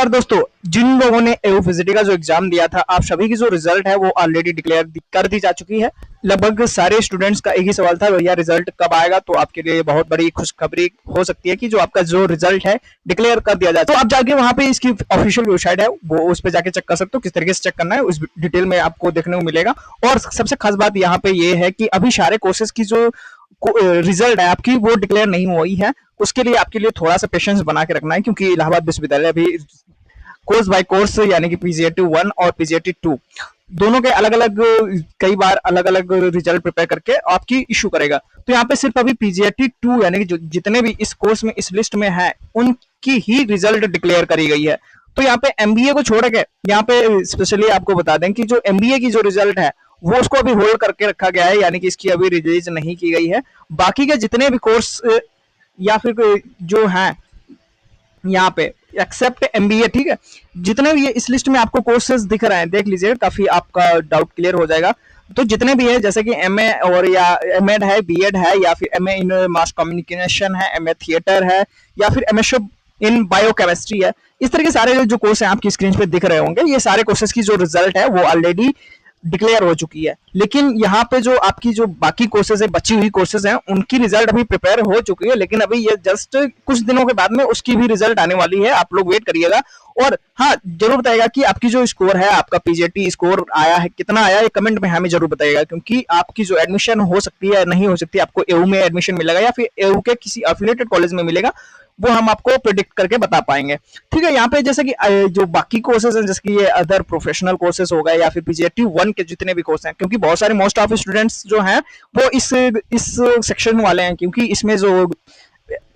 और दोस्तों, जिन लोगों ने एओफिजिटी का जो एग्जाम दिया था, आप सभी की जो रिजल्ट है वो ऑलरेडी डिक्लेयर कर दी जा चुकी है। लगभग सारे स्टूडेंट्स का एक ही सवाल था, भैया रिजल्ट कब आएगा। तो आपके लिए बहुत बड़ी खुशखबरी हो सकती है कि जो आपका जो रिजल्ट है डिक्लेयर कर दिया जाए। तो आप जाके वहां पे इसकी ऑफिशियल वेबसाइट है वो उस पर जाके चेक कर सकते हो, किस तरीके से चेक करना है उस डिटेल में आपको देखने को मिलेगा। और सबसे खास बात यहाँ पे ये है कि अभी सारे कोर्सेज की जो रिजल्ट है आपकी वो डिक्लेयर नहीं हुई है। उसके लिए आपके लिए थोड़ा सा पेशेंस बना के रखना है, क्योंकि इलाहाबाद विश्वविद्यालय अभी कोर्स बाय कोर्स यानी कि पीजीएटी 1 और पीजीएटी 2 दोनों के अलग अलग, कई बार अलग अलग रिजल्ट प्रिपेयर करके आपकी इशू करेगा। तो यहाँ पे सिर्फ अभी पीजीएटी 2 यानी कि जितने भी इस कोर्स में इस लिस्ट में है उनकी ही रिजल्ट डिक्लेयर करी गई है। तो यहाँ पे एमबीए को छोड़ के यहाँ पे स्पेशली आपको बता दें कि जो एमबीए की जो रिजल्ट है वो उसको अभी होल्ड करके रखा गया है, यानी कि इसकी अभी रिलीज नहीं की गई है। बाकी के जितने भी कोर्स या फिर जो हैं यहाँ पे एक्सेप्ट एमबीए, ठीक है, जितने भी ये इस लिस्ट में आपको कोर्सेज दिख रहे हैं देख लीजिए, काफी आपका डाउट क्लियर हो जाएगा। तो जितने भी है जैसे कि एमए और या एमएड है, बीएड है, या फिर एमए इन मास कम्युनिकेशन है, एमए थिएटर है, या फिर एमएसओ इन बायोकेमिस्ट्री है। इस तरह के सारे जो कोर्स हैं आपकी स्क्रीन पे दिख रहे होंगे, ये सारे कोर्सेज की जो रिजल्ट है वो ऑलरेडी डिक्लेयर हो चुकी है। लेकिन यहाँ पे जो आपकी जो बाकी कोर्सेज है, बची हुई कोर्सेज हैं, उनकी रिजल्ट अभी प्रिपेयर हो चुकी है, लेकिन अभी ये जस्ट कुछ दिनों के बाद में उसकी भी रिजल्ट आने वाली है। आप लोग वेट करिएगा। और हाँ, जरूर बताइएगा कि आपकी जो स्कोर है, आपका पीजीटी स्कोर आया है, कितना आया है, कमेंट में हमें जरूर बताइएगा, क्योंकि आपकी जो एडमिशन हो सकती है नहीं हो सकती, आपको एयू में एडमिशन मिलेगा या फिर एयू के किसी एफिलिएटेड कॉलेज में मिलेगा, वो हम आपको प्रिडिक्ट करके बता पाएंगे। ठीक है, यहाँ पे जैसे कि जो बाकी कोर्सेज हैं, जैसे कि ये अदर प्रोफेशनल कोर्सेज हो गए या फिर पीजीटी 1 के जितने भी कोर्स हैं, क्योंकि बहुत सारे मोस्ट ऑफ स्टूडेंट्स जो हैं वो इस सेक्शन वाले हैं, क्योंकि इसमें जो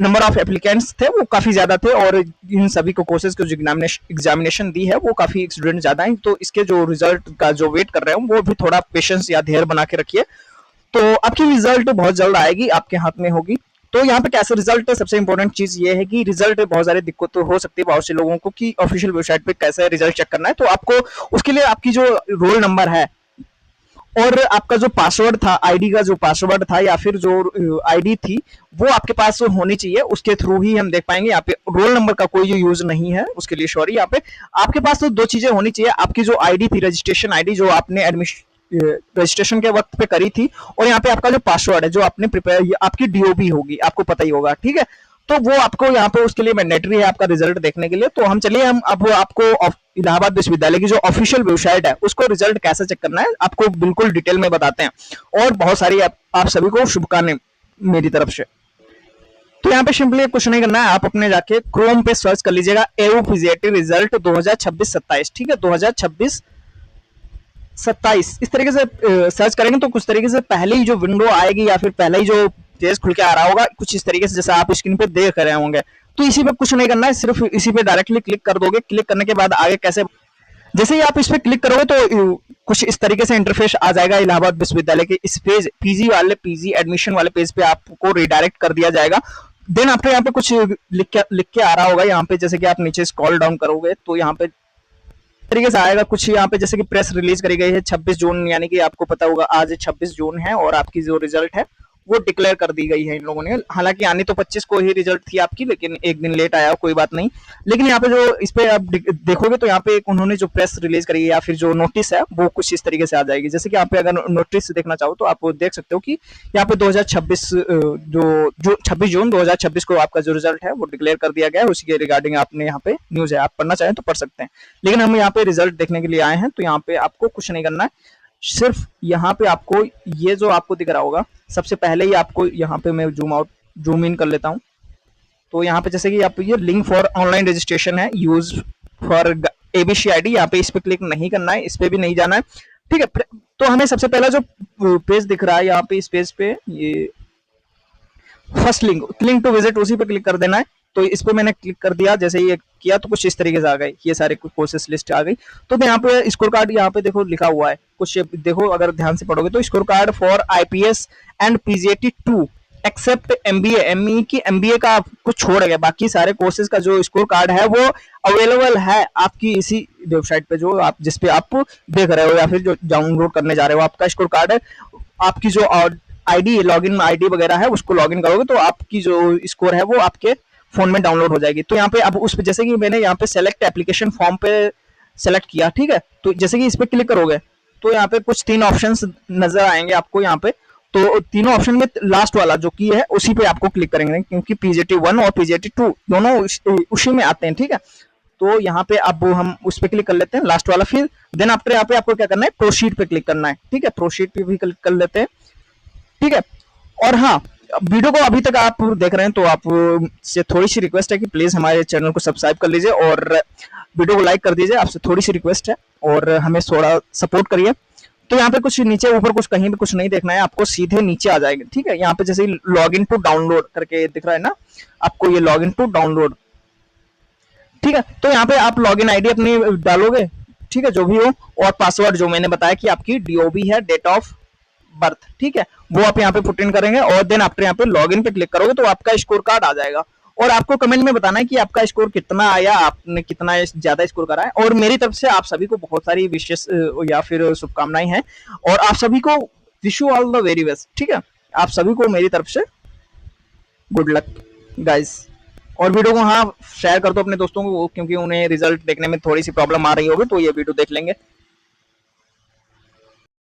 नंबर ऑफ एप्लीकेंट्स थे वो काफी ज्यादा थे, और इन सभी को कोर्सेज को जो एग्जामिनेशन दी है वो काफी स्टूडेंट ज्यादा हैं। तो इसके जो रिजल्ट का जो वेट कर रहे हैं वो भी थोड़ा पेशेंस या धैर्य बना के रखिए। तो आपकी रिजल्ट बहुत जल्द आएगी, आपके हाथ में होगी। तो यहाँ पे कैसे रिजल्ट है, सबसे इंपॉर्टेंट चीज ये है कि रिजल्ट बहुत सारी दिक्कत तो हो सकती है बहुत से लोगों को कि ऑफिशियल वेबसाइट पे कैसे रिजल्ट चेक करना है। तो आपको उसके लिए आपकी जो रोल नंबर है और आपका जो पासवर्ड था, आईडी का जो पासवर्ड था या फिर जो आईडी थी, वो आपके पास होनी चाहिए। उसके थ्रू ही हम देख पाएंगे। यहाँ पे रोल नंबर का कोई यूज नहीं है, उसके लिए सॉरी। यहाँ पे आपके पास तो दो चीजें होनी चाहिए, आपकी जो आईडी थी, रजिस्ट्रेशन आईडी जो आपने रजिस्ट्रेशन के वक्त पे करी थी, और यहाँ पे आपका जो पासवर्ड है जो आपने प्रिपेयर, आपकी डीओबी होगी, आपको पता ही होगा, ठीक है। तो वो आपको यहाँ पे उसके लिए मैंडेटरी है आपका रिजल्ट देखने के लिए। तो हम चलिए, हम अब आपको इलाहाबाद विश्वविद्यालय की जो ऑफिशियल वेबसाइट है उसको रिजल्ट कैसे चेक करना है आपको बिल्कुल डिटेल में बताते हैं। और बहुत सारी आप सभी को शुभकामनाएं मेरी तरफ से। तो यहाँ पे सिंपली कुछ नहीं करना है, आप अपने जाके क्रोम पे सर्च कर लीजिएगा एयू पीजीटी रिजल्ट 2026-27, ठीक है, 2026-27 इस तरीके से सर्च करेंगे तो कुछ तरीके से पहले ही जो विंडो आएगी या फिर पहले ही जो पेज खुल के आ रहा होगा कुछ इस तरीके से, जैसा आप स्क्रीन पे देख रहे होंगे। तो इसी पे कुछ नहीं करना है, सिर्फ इसी पे डायरेक्टली क्लिक कर दोगे। क्लिक करने के बाद आगे कैसे, जैसे ही आप इस पे क्लिक करोगे तो कुछ इस तरीके से इंटरफेस आ जाएगा इलाहाबाद विश्वविद्यालय के इस पेज पीजी एडमिशन वाले पेज पे आपको रिडायरेक्ट कर दिया जाएगा। देन आपको यहाँ पे कुछ लिख के आ रहा होगा। यहाँ पे जैसे कि आप नीचे स्क्रॉल डाउन करोगे तो यहाँ पे तरीके से आएगा कुछ। यहाँ पे जैसे कि प्रेस रिलीज करी गई है 26 जून, यानी कि आपको पता होगा आज 26 जून है, और आपकी जो रिजल्ट है वो डिक्लेयर कर दी गई है इन लोगों ने। हालांकि आनी तो 25 को ही रिजल्ट थी आपकी, लेकिन एक दिन लेट आया, कोई बात नहीं। लेकिन यहाँ पे जो इस पे आप देखोगे तो यहाँ पे एक उन्होंने जो प्रेस रिलीज करी है या फिर जो नोटिस है वो कुछ इस तरीके से आ जाएगी। जैसे कि यहाँ पे अगर नोटिस देखना चाहो तो आप देख सकते हो कि यहाँ पे 2026 जो 26 जून 2026 को आपका जो रिजल्ट है वो डिक्लेयर कर दिया गया है। उसी के रिगार्डिंग आपने यहाँ पे न्यूज है, आप पढ़ना चाहें तो पढ़ सकते हैं। लेकिन हम यहाँ पे रिजल्ट देखने के लिए आए हैं, तो यहाँ पे आपको कुछ नहीं करना है। सिर्फ यहाँ पे आपको ये जो आपको दिख रहा होगा, सबसे पहले ही आपको यहाँ पे मैं जूम इन कर लेता हूँ। तो यहाँ पे जैसे कि आप ये लिंक फॉर ऑनलाइन रजिस्ट्रेशन है, यूज फॉर एबीसी आईडी, यहाँ पे इस पे क्लिक नहीं करना है, इस पे भी नहीं जाना है, ठीक है। तो हमें सबसे पहला जो पेज दिख रहा है यहाँ पे, इस पेज पे ये फर्स्ट लिंक टू विजिट, उसी पे क्लिक कर देना है। तो इस पे मैंने क्लिक कर दिया, जैसे ये किया तो कुछ इस तरीके से आ गए, ये सारे कोर्सेस लिस्ट आ गई। तो यहाँ पे स्कोर कार्ड यहाँ पे देखो लिखा हुआ है कुछ, देखो अगर ध्यान से पढ़ोगे तो score card for IPS and PGT 2 except MBA, ME की एमबीए का कुछ छोड़ गया, बाकी सारे कोर्सेज का जो स्कोर कार्ड है वो अवेलेबल है आपकी इसी वेबसाइट पे जो आप जिसपे आप देख रहे हो या फिर जो डाउनलोड करने जा रहे हो। आपका स्कोर कार्ड है, आपकी जो आईडी लॉगिन आईडी वगैरह है उसको लॉगिन करोगे तो आपकी जो स्कोर है वो आपके फोन में डाउनलोड हो जाएगी। तो यहाँ पे अब उस पे जैसे कि मैंने यहाँ पे सेलेक्ट एप्लीकेशन फॉर्म पे सेलेक्ट किया, ठीक है, तो जैसे कि इस पे क्लिक करोगे तो यहाँ पे कुछ 3 ऑप्शंस नजर आएंगे आपको यहाँ पे। तो तीनों ऑप्शन में लास्ट वाला जो की है उसी पे आपको क्लिक करेंगे, क्योंकि PGT1 और PGT2 दोनों उसी में आते हैं, ठीक है। तो यहाँ पे अब हम उस पे क्लिक कर लेते हैं लास्ट वाला, फिर देन आफ्टर यहाँ पे आपको क्या करना है, प्रोसीड पे क्लिक करना है, ठीक है। प्रोसीड पे भी क्लिक कर लेते हैं, ठीक है। और हाँ, वीडियो को अभी तक आप देख रहे हैं तो आप से थोड़ी सी रिक्वेस्ट है कि प्लीज हमारे चैनल को सब्सक्राइब कर लीजिए और वीडियो को लाइक कर दीजिए, आपसे थोड़ी सी रिक्वेस्ट है, और हमें थोड़ा सपोर्ट करिए। तो यहाँ पे कुछ नीचे ऊपर कुछ कहीं भी कुछ नहीं देखना है, आपको सीधे नीचे आ जाएगा, ठीक है। यहाँ पे जैसे लॉग इन टू डाउनलोड करके दिख रहा है ना, आपको ये लॉग इन टू डाउनलोड, ठीक है। तो यहाँ पे आप लॉगिन आईडी अपनी डालोगे, ठीक है, जो भी हो, और पासवर्ड जो मैंने बताया कि आपकी DOB है, डेट ऑफ बर्थ, ठीक है, वो आप यहाँ पे पुट इन करेंगे, और देन आफ्टर यहाँ पे लॉगिन पे क्लिक करोगे तो आपका स्कोर कार्ड आ जाएगा, और आपको कमेंट में बताना है कि आपका स्कोर कितना आया, आपने कितना ज्यादा स्कोर करा है। और मेरी तरफ से आप सभी को बहुत सारी विशेष या फिर शुभकामनाएं हैं, और आप सभी को wish you all the very best, ठीक है। आप सभी को मेरी तरफ से गुड लक गाइस। और वीडियो को हाँ शेयर कर दो अपने दोस्तों को, क्योंकि उन्हें रिजल्ट देखने में थोड़ी सी प्रॉब्लम आ रही होगी, तो ये वीडियो देख लेंगे।